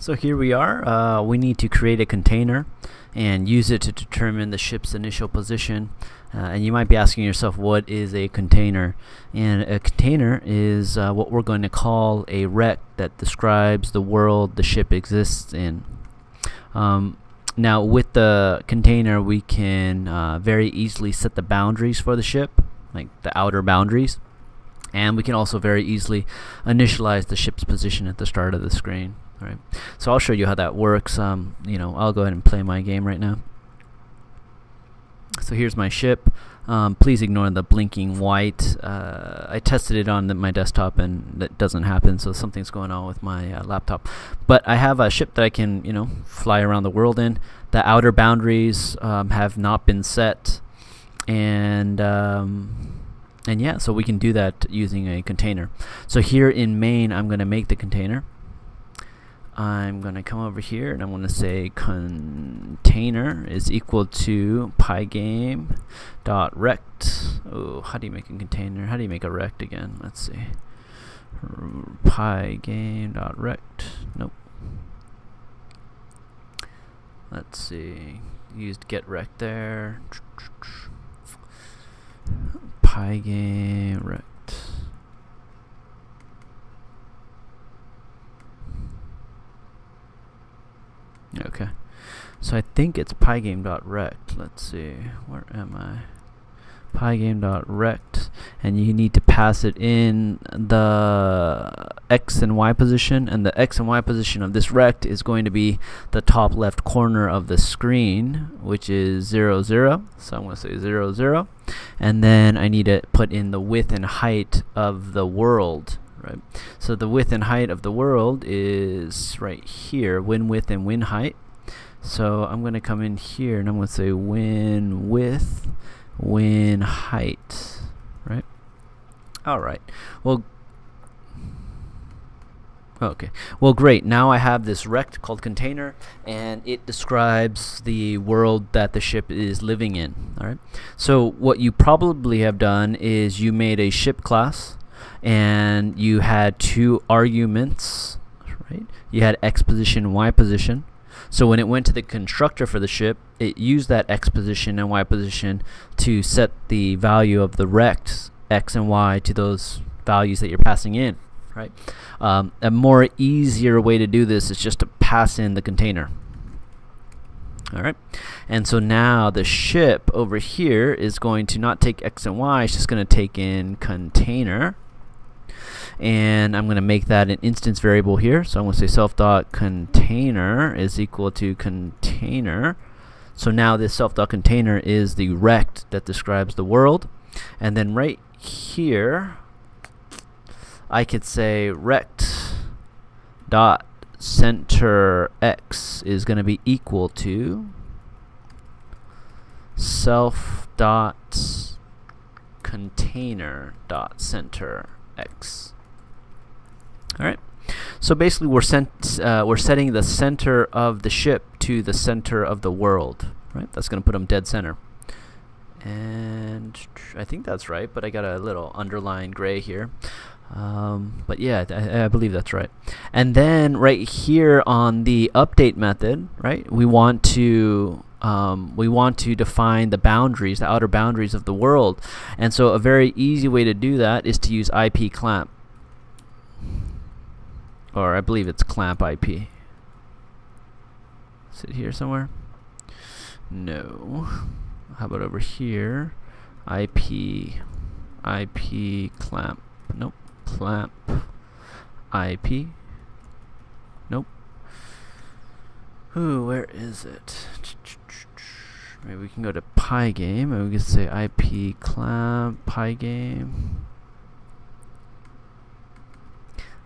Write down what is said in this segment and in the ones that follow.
So here we are. We need to create a container and use it to determine the ship's initial position. And you might be asking yourself, what is a container? And a container is what we're going to call a rect that describes the world the ship exists in. Now with the container, we can very easily set the boundaries for the ship, like the outer boundaries. And we can also very easily initialize the ship's position at the start of the screen. All right. So I'll show you how that works. I'll go ahead and play my game right now. So here's my ship. Please ignore the blinking white. I tested it on my desktop and that doesn't happen, so something's going on with my laptop. But I have a ship that I can, fly around the world in. The outer boundaries have not been set, and yeah, so we can do that using a container. So here in main, I'm going to make the container. I'm going to come over here and I'm going to say container is equal to pygame.rect. Oh, how do you make a container? How do you make a rect again? Let's see. Pygame.rect. Nope. Let's see. Used get rect there. Pygame rect. Okay, so I think it's pygame.rect. Let's see, where am I? Pygame.rect, and you need to pass it in the X and Y position, and the X and Y position of this rect is going to be the top left corner of the screen, which is 0, 0. So I'm going to say 0, 0, and then I need to put in the width and height of the world. Right. So the width and height of the world is right here, win width and win height. So I'm going to come in here and I'm going to say win width, win height. Right. All right. Well, okay. Well, great. Now I have this rect called container, and it describes the world that the ship is living in. All right. So what you probably have done is you made a ship class. And you had two arguments, right? You had X position, Y position. So when it went to the constructor for the ship, it used that X position and Y position to set the value of the rect X and Y to those values that you're passing in, right? A more easier way to do this is just to pass in the container. All right, and so now the ship over here is going to not take X and Y, it's just going to take in container. And I'm going to make that an instance variable here. So I'm going to say self.container is equal to container. So now this self.container is the rect that describes the world. And then right here, I could say rect dot center x is going to be equal to self dot container dot center x. All right, so basically we're setting the center of the ship to the center of the world, right? That's going to put them dead center, and I think that's right, but I got a little underlined gray here. But yeah, I believe that's right. And then right here on the update method, right, we want to define the boundaries, the outer boundaries of the world. And so a very easy way to do that is to use IP clamp, or I believe it's clamp IP. Is it here somewhere? No. How about over here? IP clamp. Nope. Clamp IP. Nope. Ooh, where is it? Maybe we can go to pygame and we can say IP clamp pygame.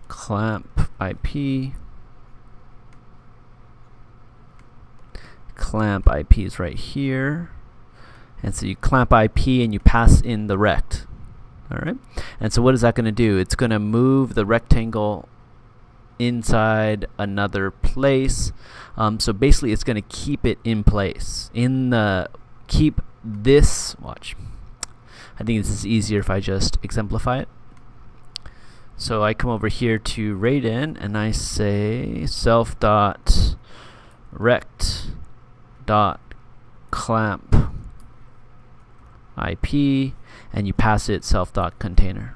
Clamp IP. Clamp IP is right here. And so you clamp IP and you pass in the rect. Alright. And so what is that going to do? It's going to move the rectangle inside another place. So basically it's going to keep it in place. Keep this, watch. I think this is easier if I just exemplify it. So I come over here to Raiden and I say self dot rect dot clamp IP, and you pass it self dot container.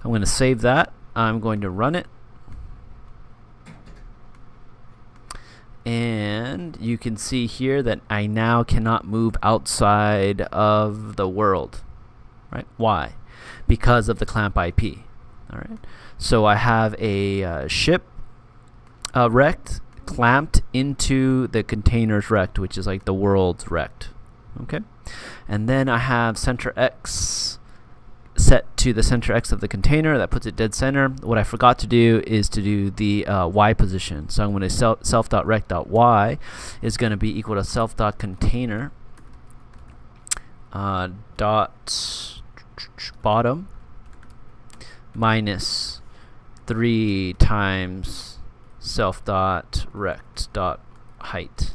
I'm going to save that. I'm going to run it. And you can see here that I now cannot move outside of the world. Right? Why? Because of the clamp IP. All right. So I have a ship rect clamped into the container's rect, which is like the world's rect. Okay. And then I have center X set to the center X of the container. That puts it dead center. What I forgot to do is to do the Y position. So I'm going to self.rect.y is going to be equal to self.container dot bottom minus 3 times self.rect.height.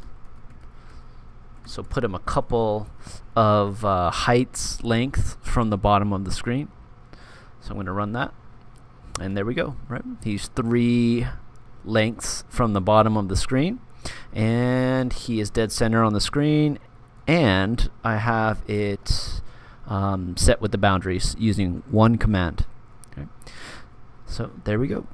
So put him a couple of heights length from the bottom of the screen. So I'm going to run that, and there we go. Right, he's 3 lengths from the bottom of the screen, and he is dead center on the screen, and I have it set with the boundaries using one command. Okay. So there we go.